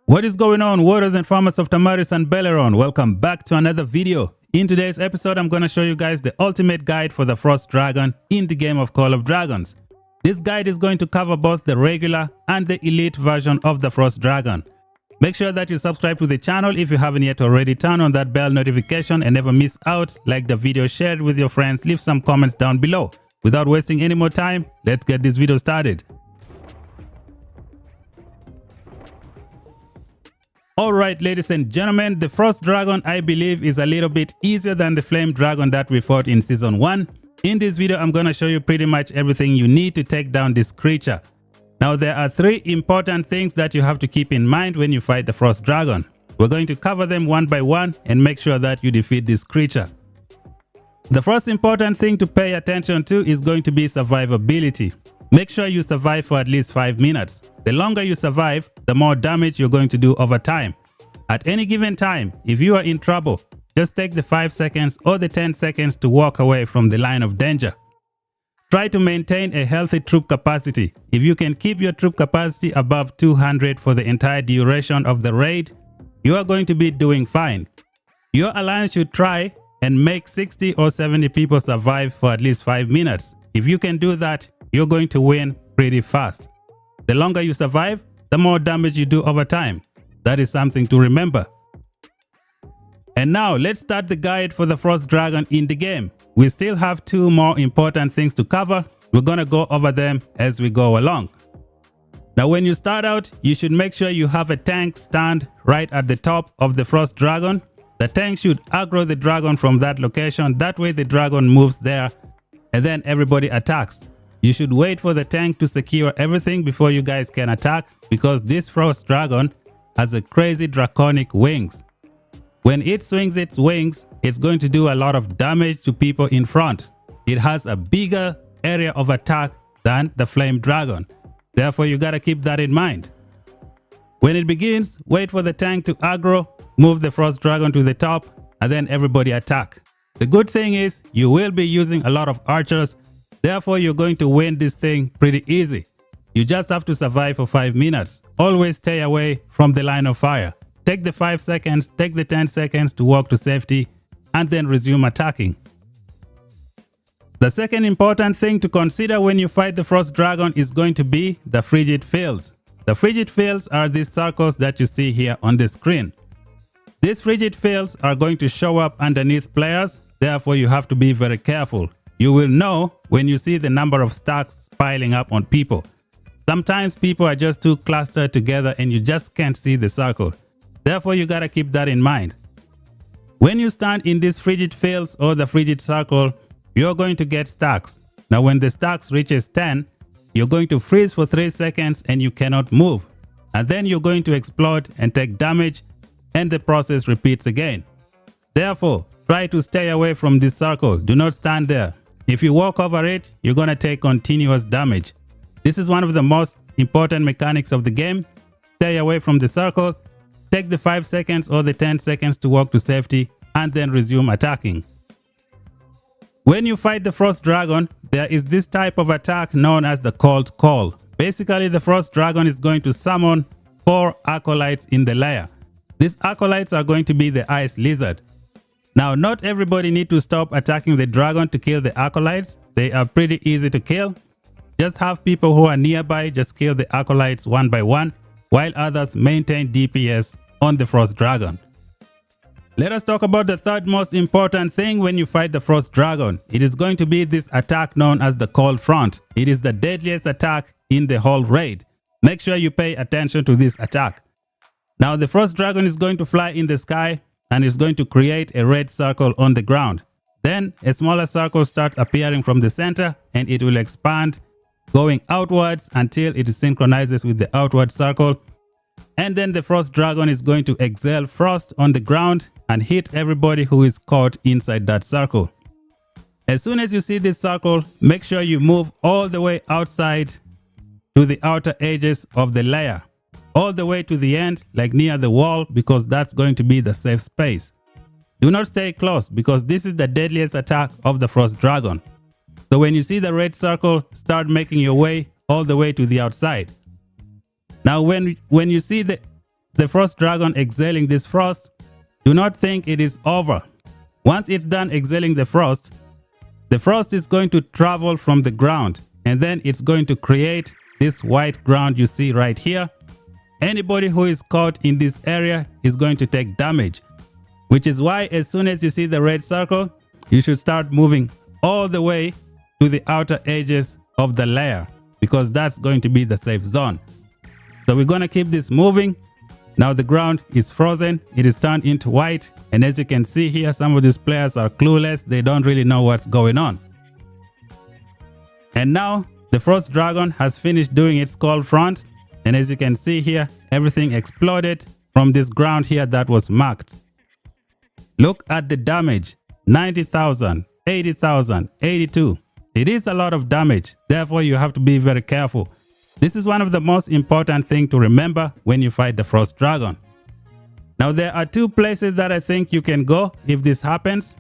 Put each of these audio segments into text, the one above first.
What is going on, warriors and farmers of Tamaris and Belleron? Welcome back to another video. In today's episode, I'm going to show you guys the ultimate guide for the Frost Dragon in the game of Call of Dragons. This guide is going to cover both the regular and the elite version of the Frost Dragon. Make sure that you subscribe to the channel if you haven't yet already. Turn on that bell notification and never miss out. Like the video, share it with your friends, leave some comments down below. Without wasting any more time, let's get this video started. Alright, ladies and gentlemen, the Frost Dragon I believe is a little bit easier than the Flame Dragon that we fought in Season 1. In this video, I'm going to show you pretty much everything you need to take down this creature. Now, there are three important things that you have to keep in mind when you fight the Frost Dragon. We're going to cover them one by one and make sure that you defeat this creature. The first important thing to pay attention to is going to be survivability. Make sure you survive for at least 5 minutes. The longer you survive, the more damage you're going to do over time. At any given time, if you are in trouble, just take the 5 seconds or the 10 seconds to walk away from the line of danger. Try to maintain a healthy troop capacity. If you can keep your troop capacity above 200 for the entire duration of the raid, you are going to be doing fine. Your alliance should try and make 60 or 70 people survive for at least 5 minutes. If you can do that, you're going to win pretty fast. The longer you survive, the more damage you do over time. That is something to remember. And now let's start the guide for the Frost Dragon in the game. We still have two more important things to cover. We're going to go over them as we go along. Now, when you start out, you should make sure you have a tank stand right at the top of the Frost Dragon. The tank should aggro the dragon from that location. That way the dragon moves there and then everybody attacks. You should wait for the tank to secure everything before you guys can attack, because this Frost Dragon has a crazy draconic wings. When it swings its wings, it's going to do a lot of damage to people in front. It has a bigger area of attack than the Flame Dragon. Therefore, you gotta keep that in mind. When it begins, wait for the tank to aggro, move the Frost Dragon to the top, and then everybody attack. The good thing is you will be using a lot of archers. Therefore, you're going to win this thing pretty easy. You just have to survive for 5 minutes. Always stay away from the line of fire. Take the 5 seconds, take the 10 seconds to walk to safety, and then resume attacking. The second important thing to consider when you fight the Frost Dragon is going to be the frigid fields. The frigid fields are these circles that you see here on the screen. These frigid fields are going to show up underneath players. Therefore, you have to be very careful. You will know when you see the number of stacks piling up on people. Sometimes people are just too clustered together and you just can't see the circle. Therefore, you gotta keep that in mind. When you stand in these frigid fields or the frigid circle, you're going to get stacks. Now, when the stacks reaches 10, you're going to freeze for 3 seconds and you cannot move. And then you're going to explode and take damage, and the process repeats again. Therefore, try to stay away from this circle. Do not stand there. If you walk over it, you're going to take continuous damage. This is one of the most important mechanics of the game. Stay away from the circle. Take the 5 seconds or the 10 seconds to walk to safety and then resume attacking. When you fight the Frost Dragon, there is this type of attack known as the Cold Call. Basically, the Frost Dragon is going to summon 4 acolytes in the lair. These acolytes are going to be the Ice Lizard. Now, not everybody needs to stop attacking the dragon to kill the acolytes. They are pretty easy to kill. Just have people who are nearby just kill the acolytes one by one, while others maintain DPS on the Frost Dragon. Let us talk about the third most important thing when you fight the Frost Dragon. It is going to be this attack known as the Cold Front. It is the deadliest attack in the whole raid. Make sure you pay attention to this attack. Now, the Frost Dragon is going to fly in the sky and it's going to create a red circle on the ground. Then a smaller circle starts appearing from the center and it will expand, going outwards until it synchronizes with the outward circle. And then the Frost Dragon is going to exhale frost on the ground and hit everybody who is caught inside that circle. As soon as you see this circle, make sure you move all the way outside to the outer edges of the layer. All the way to the end, like near the wall, because that's going to be the safe space. Do not stay close, because this is the deadliest attack of the Frost Dragon. So when you see the red circle, start making your way all the way to the outside. Now when you see the the frost dragon exhaling this frost, do not think it is over. Once it's done exhaling the frost is going to travel from the ground, and then it's going to create this white ground you see right here. Anybody who is caught in this area is going to take damage, which is why as soon as you see the red circle, you should start moving all the way to the outer edges of the layer, because that's going to be the safe zone. So we're going to keep this moving. Now the ground is frozen, it is turned into white, and as you can see here, some of these players are clueless, they don't really know what's going on. And now the frost dragon has finished doing its cold front, and as you can see here, everything exploded from this ground here that was marked. Look at the damage, 90,000, 80,000, 82. It is a lot of damage, therefore you have to be very careful. This is one of the most important things to remember when you fight the frost dragon. Now there are two places that I think you can go if this happens.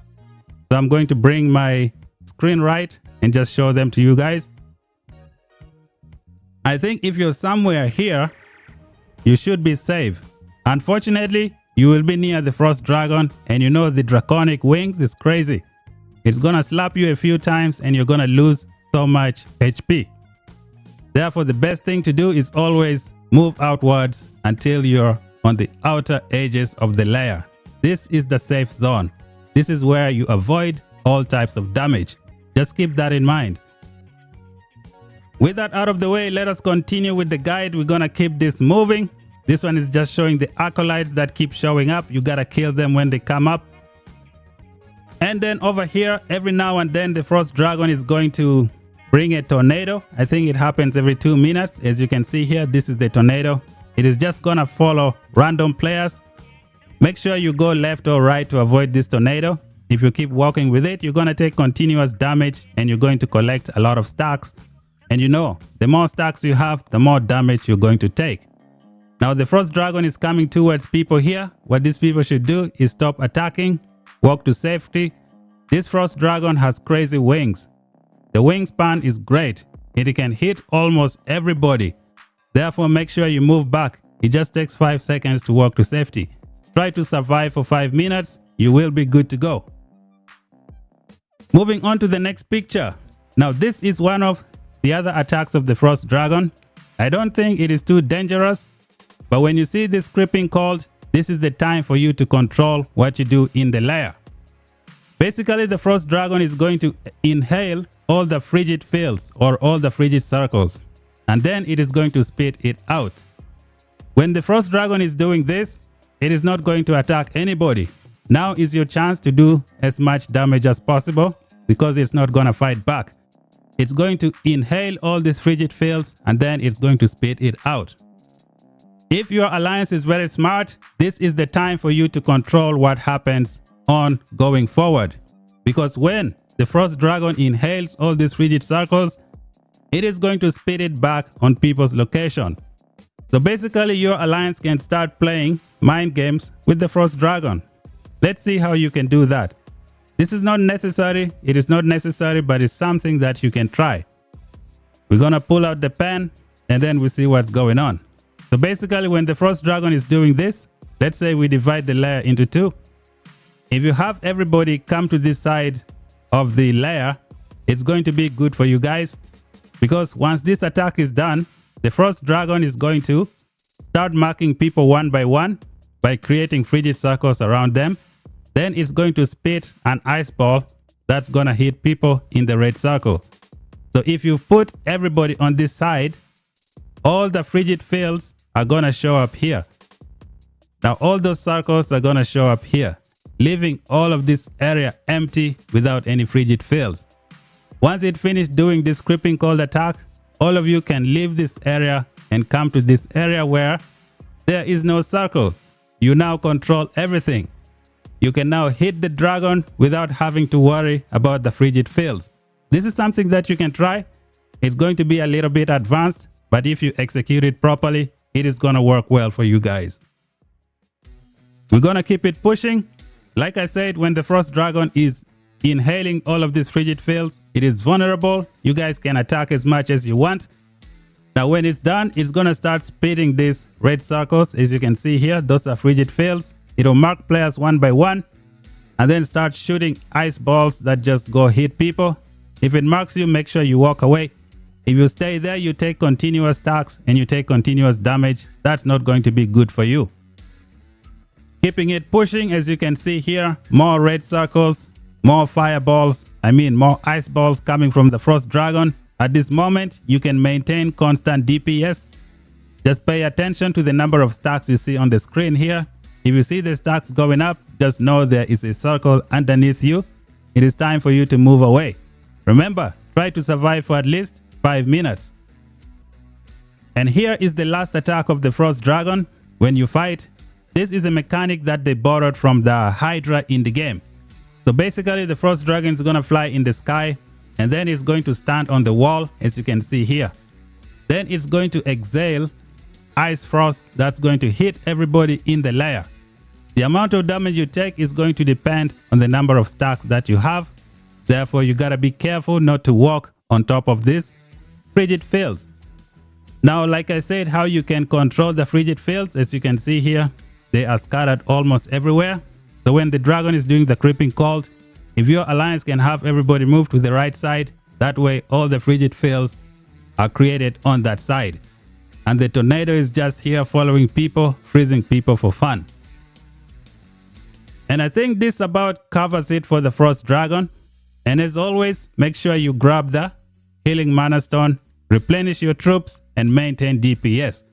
So I'm going to bring my screen right and just show them to you guys. I think if you're somewhere here, you should be safe. Unfortunately, you will be near the frost dragon, and you know the draconic wings is crazy. It's gonna slap you a few times and you're gonna lose so much HP. Therefore, the best thing to do is always move outwards until you're on the outer edges of the layer. This is the safe zone. This is where you avoid all types of damage. Just keep that in mind. With that out of the way, let us continue with the guide. We're gonna keep this moving. This one is just showing the acolytes that keep showing up. You gotta kill them when they come up. And then over here, every now and then the frost dragon is going to bring a tornado. I think it happens every 2 minutes. As you can see here, this is the tornado. It is just gonna follow random players. Make sure you go left or right to avoid this tornado. If you keep walking with it, you're gonna take continuous damage and you're going to collect a lot of stacks. And you know, the more stacks you have, the more damage you're going to take. Now the frost dragon is coming towards people here. What these people should do is stop attacking, walk to safety. This frost dragon has crazy wings. The wingspan is great. It can hit almost everybody. Therefore, make sure you move back. It just takes 5 seconds to walk to safety. Try to survive for 5 minutes. You will be good to go. Moving on to the next picture. Now this is one of the other attacks of the frost dragon. I don't think it is too dangerous, but when you see this creeping cold, this is the time for you to control what you do in the layer. Basically, the frost dragon is going to inhale all the frigid fields or all the frigid circles, and then it is going to spit it out. When the frost dragon is doing this, it is not going to attack anybody. Now is your chance to do as much damage as possible, because it's not going to fight back. It's going to inhale all these frigid fields and then it's going to spit it out. If your alliance is very smart, this is the time for you to control what happens on going forward. Because when the frost dragon inhales all these frigid circles, it is going to spit it back on people's location. So basically your alliance can start playing mind games with the frost dragon. Let's see how you can do that. This is not necessary, it is not necessary, but it's something that you can try. We're gonna pull out the pen and then we see what's going on. So basically when the frost dragon is doing this, let's say we divide the layer into 2. If you have everybody come to this side of the layer, it's going to be good for you guys, because once this attack is done, the frost dragon is going to start marking people one by one by creating frigid circles around them. Then it's going to spit an ice ball that's gonna hit people in the red circle. So if you put everybody on this side, all the frigid fields are gonna show up here. Now all those circles are gonna show up here, leaving all of this area empty without any frigid fields. Once it finished doing this creeping cold attack, all of you can leave this area and come to this area where there is no circle. You now control everything. You can now hit the dragon without having to worry about the frigid fields. This is something that you can try. It's going to be a little bit advanced, but if you execute it properly, it is going to work well for you guys. We're going to keep it pushing. Like I said, when the frost dragon is inhaling all of these frigid fields, it is vulnerable. You guys can attack as much as you want. Now when it's done, it's going to start spitting these red circles. As you can see here, those are frigid fields. It'll mark players one by one and then start shooting ice balls that just go hit people. If it marks you, make sure you walk away. If you stay there, you take continuous attacks and you take continuous damage. That's not going to be good for you. Keeping it pushing, as you can see here, more red circles, more fireballs, more ice balls coming from the Frost Dragon. At this moment, you can maintain constant DPS. Just pay attention to the number of stacks you see on the screen here. If you see the stacks going up, just know there is a circle underneath you. It is time for you to move away. Remember, try to survive for at least 5 minutes. And here is the last attack of the Frost Dragon. When you fight, this is a mechanic that they borrowed from the Hydra in the game. So basically, the Frost Dragon is going to fly in the sky and then it's going to stand on the wall, as you can see here. Then it's going to exhale ice frost that's going to hit everybody in the layer. The amount of damage you take is going to depend on the number of stacks that you have. Therefore, you gotta be careful not to walk on top of these frigid fields. Now, like I said, how you can control the frigid fields, as you can see here, they are scattered almost everywhere. So when the dragon is doing the creeping cold, if your alliance can have everybody move to the right side, that way all the frigid fields are created on that side. And the tornado is just here following people, freezing people for fun. And I think this about covers it for the Frost Dragon. And as always, make sure you grab the Healing Mana Stone, replenish your troops, and maintain DPS.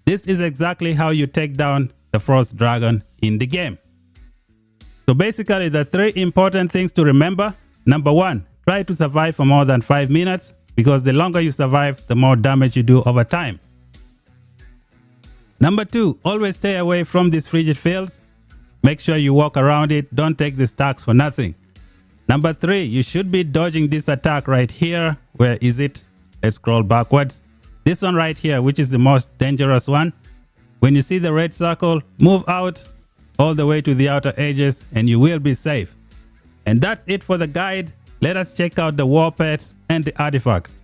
This is exactly how you take down the Frost Dragon in the game. So basically, the 3 important things to remember. Number 1, try to survive for more than 5 minutes, because the longer you survive, the more damage you do over time. Number 2, always stay away from these frigid fields. Make sure you walk around it. Don't take the stacks for nothing. Number 3, you should be dodging this attack right here. Where is it? Let's scroll backwards. This one right here, which is the most dangerous one. When you see the red circle, move out all the way to the outer edges and you will be safe. And that's it for the guide. Let us check out the war pets and the artifacts.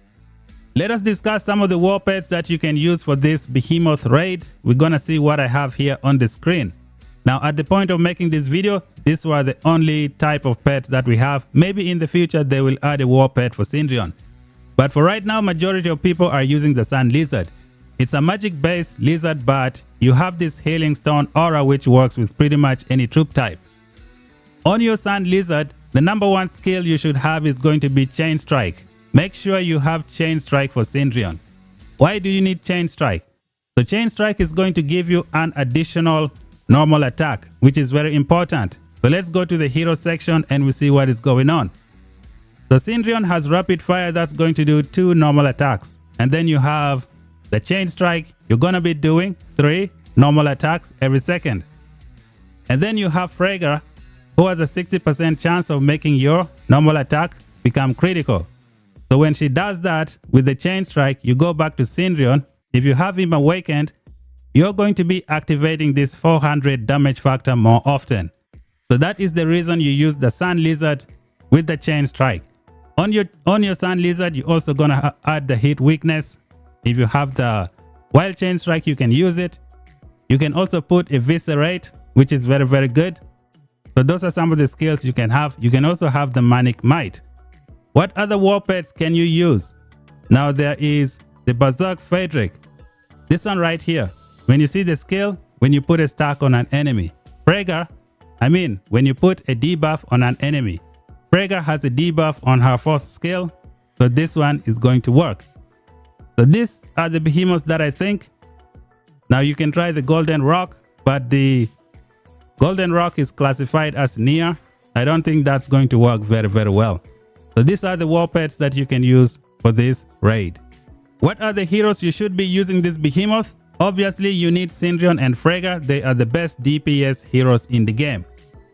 Let us discuss some of the war pets that you can use for this Behemoth raid. We're gonna see what I have here on the screen. Now, at the point of making this video, these were the only type of pets that we have. Maybe in the future they will add a war pet for Syndrion. But for right now, majority of people are using the Sand Lizard. It's a magic based lizard, but you have this Healing Stone aura which works with pretty much any troop type. On your Sand Lizard, the number 1 skill you should have is going to be Chain Strike. Make sure you have Chain Strike for Syndrion. Why do you need Chain Strike? So Chain Strike is going to give you an additional normal attack, which is very important. So let's go to the hero section and we see what is going on. So Syndrion has Rapid Fire that's going to do 2 normal attacks. And then you have the Chain Strike. You're going to be doing 3 normal attacks every second. And then you have Freyga, who has a 60% chance of making your normal attack become critical. So when she does that with the Chain Strike, you go back to Syndrion. If you have him awakened, you're going to be activating this 400 damage factor more often. So that is the reason you use the Sand Lizard with the Chain Strike. On your Sand Lizard, you're also going to add the hit weakness. If you have the Wild Chain Strike, you can use it. You can also put Eviscerate, which is very, very good. So those are some of the skills you can have. You can also have the Manic Might. What other war pets can you use? Now there is the Berserk Phaedric. This one right here. When you see the skill, when you put a stack on an enemy. Freyga, when you put a debuff on an enemy. Freyga has a debuff on her 4th skill, so this one is going to work. So these are the Behemoths that I think. Now you can try the Golden Rock, but the Golden Rock is classified as near. I don't think that's going to work very, very well. So these are the war pets that you can use for this raid. What are the heroes you should be using this Behemoth? Obviously, you need Syndrion and Freyga. They are the best DPS heroes in the game.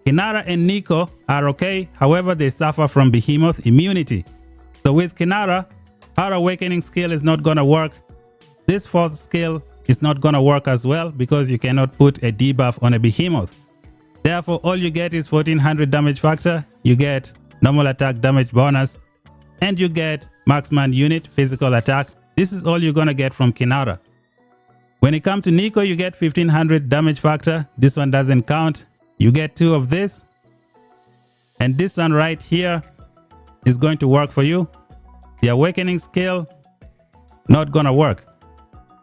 Kinara and Nico are okay, however they suffer from Behemoth immunity. So with Kinara, her awakening skill is not gonna work. This 4th skill is not gonna work as well because you cannot put a debuff on a Behemoth. Therefore, all you get is 1400 damage factor, you get normal attack damage bonus, and you get marksman unit physical attack. This is all you're gonna get from Kinara. When it comes to Nico, you get 1500 damage factor. This one doesn't count. You get 2 of this. And this one right here is going to work for you. The awakening skill, not gonna work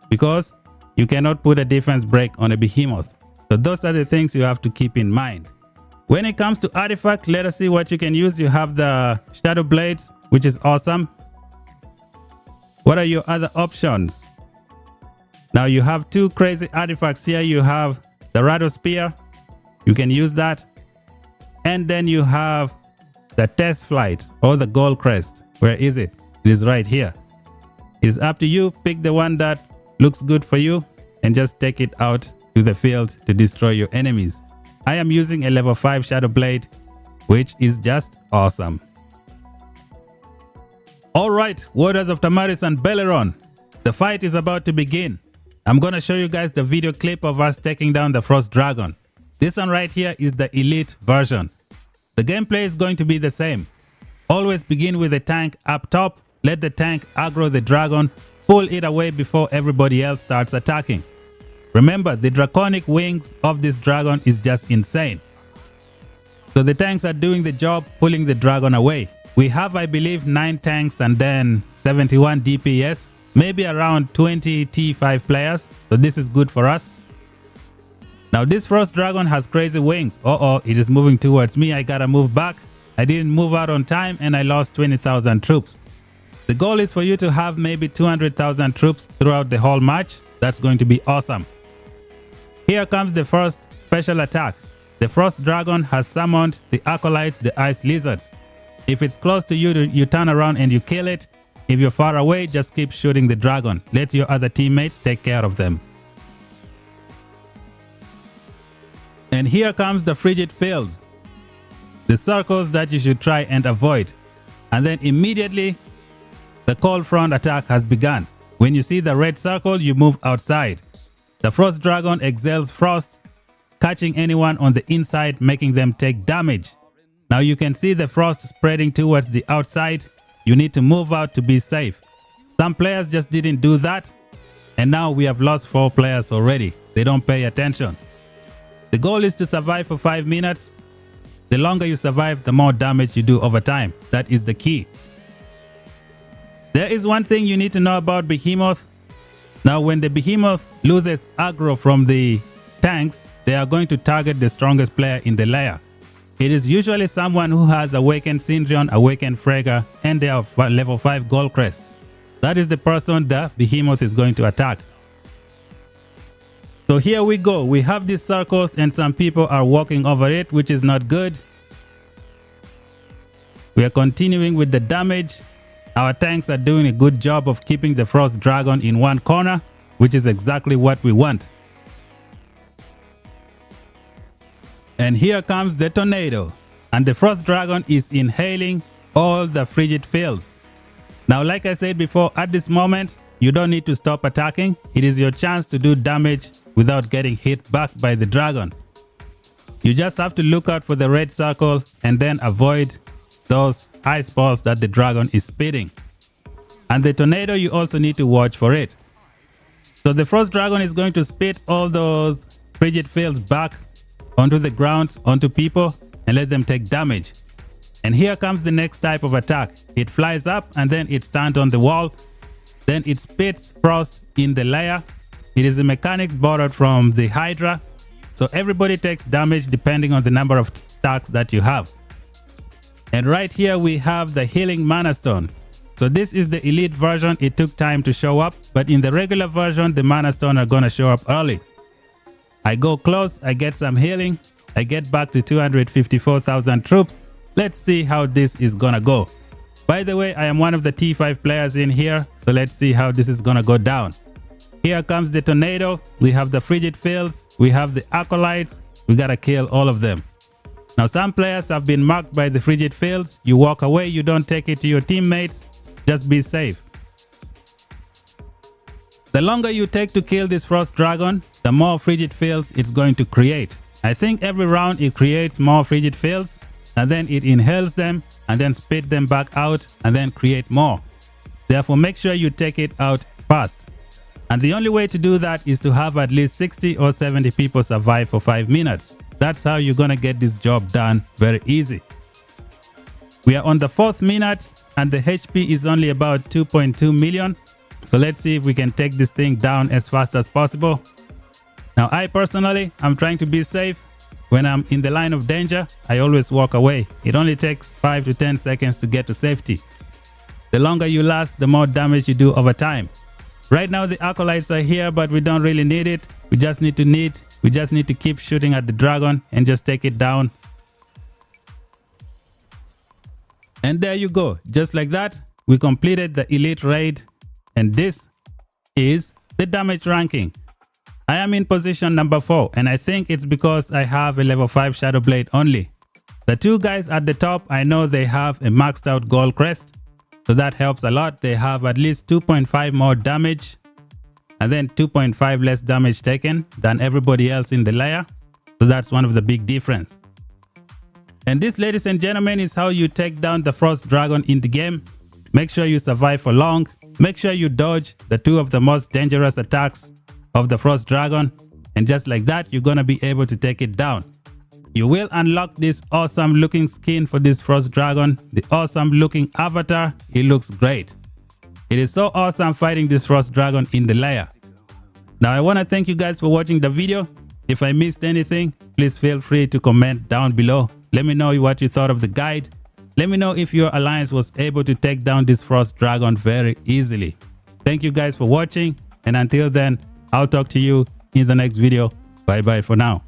because you cannot put a defense break on a behemoth. So those are the things you have to keep in mind. When it comes to artifact, let us see what you can use. You have the shadow blades, which is awesome. What are your other options? Now you have 2 crazy artifacts here. You have the rattle spear. You can use that. And then you have the test flight or the gold crest. Where is it? It is right here. It is up to you. Pick the one that looks good for you and just take it out to the field to destroy your enemies. I am using a level 5 shadow blade, which is just awesome. Alright, Warriors of Tamaris and Belleron. The fight is about to begin. I'm gonna show you guys the video clip of us taking down the Frost Dragon. This one right here is the elite version. The gameplay is going to be the same. Always begin with the tank up top. Let the tank aggro the dragon, pull it away before everybody else starts attacking. Remember, the draconic wings of this dragon is just insane. So the tanks are doing the job, pulling the dragon away. We have, I believe, 9 tanks and then 71 DPS, maybe around 20 T5 players. So this is good for us. Now this Frost Dragon has crazy wings. It is moving towards me. I gotta move back. I didn't move out on time and I lost 20,000 troops. The goal is for you to have maybe 200,000 troops throughout the whole match. That's going to be awesome. Here comes the first special attack. The Frost Dragon has summoned the Acolytes, the Ice Lizards. If it's close to you, you turn around and you kill it. If you're far away, just keep shooting the dragon. Let your other teammates take care of them. And here comes the frigid fields. The circles that you should try and avoid. And then immediately, the cold front attack has begun. When you see the red circle, you move outside. The Frost Dragon exhales frost, catching anyone on the inside, making them take damage. Now you can see the frost spreading towards the outside. You need to move out to be safe. Some players just didn't do that. And now we have lost 4 players already. They don't pay attention. The goal is to survive for 5 minutes. The longer you survive, the more damage you do over time. That is the key. There is one thing you need to know about Behemoth. Now when the Behemoth loses aggro from the tanks, they are going to target the strongest player in the layer. It is usually someone who has Awakened Syndrion, Awakened Fragor, and they are level 5 Gold Crest. That is the person the Behemoth is going to attack. So here we go. We have these circles and some people are walking over it, which is not good. We are continuing with the damage. Our tanks are doing a good job of keeping the Frost Dragon in one corner, which is exactly what we want. And here comes the tornado. And the Frost Dragon is inhaling all the frigid fields. Now, like I said before, at this moment, you don't need to stop attacking. It is your chance to do damage without getting hit back by the dragon. You just have to look out for the red circle and then avoid those ice balls that the dragon is spitting. And the tornado, you also need to watch for it. So the Frost Dragon is going to spit all those frigid fields back onto the ground, onto people, and let them take damage. And here comes the next type of attack. It flies up and then it stands on the wall. Then it spits frost in the layer. It is a mechanics borrowed from the Hydra. So everybody takes damage depending on the number of stacks that you have. And right here we have the healing mana stone. So this is the elite version. It took time to show up, but in the regular version, the mana stone are gonna show up early. I go close, I get some healing. I get back to 254,000 troops. Let's see how this is gonna go. By the way, I am one of the T5 players in here, so let's see how this is gonna go down. Here comes the tornado. We have the frigid fields. We have the acolytes. We gotta kill all of them. Now some players have been marked by the frigid fields. You walk away, you don't take it to your teammates. Just be safe. The longer you take to kill this Frost Dragon, the more frigid fields it's going to create. I think every round it creates more frigid fields, and then it inhales them and then spit them back out and then create more. Therefore, make sure you take it out fast. And the only way to do that is to have at least 60 or 70 people survive for 5 minutes. That's how you're gonna get this job done very easy. We are on the 4th minute and the HP is only about 2.2 million. So let's see if we can take this thing down as fast as possible. Now I personally, I'm trying to be safe. When I'm in the line of danger, I always walk away. It only takes 5 to 10 seconds to get to safety. The longer you last, the more damage you do over time. Right now the acolytes are here, but we don't really need it. We just need to keep shooting at the dragon and just take it down. And there you go. Just like that, we completed the elite raid. And this is the damage ranking. I am in position number 4, and I think it's because I have a level 5 Shadow Blade only. The two guys at the top, I know they have a maxed out gold crest. So that helps a lot. They have at least 2.5 more damage and then 2.5 less damage taken than everybody else in the layer. So that's one of the big difference. And this, ladies and gentlemen, is how you take down the Frost Dragon in the game. Make sure you survive for long. Make sure you dodge the 2 of the most dangerous attacks of the Frost Dragon. And just like that, you're gonna be able to take it down. You will unlock this awesome looking skin for this Frost Dragon. The awesome looking avatar. It looks great. It is so awesome fighting this Frost Dragon in the layer. Now I want to thank you guys for watching the video. If I missed anything, please feel free to comment down below. Let me know what you thought of the guide. Let me know if your alliance was able to take down this Frost Dragon very easily. Thank you guys for watching, and until then, I'll talk to you in the next video. Bye bye for now.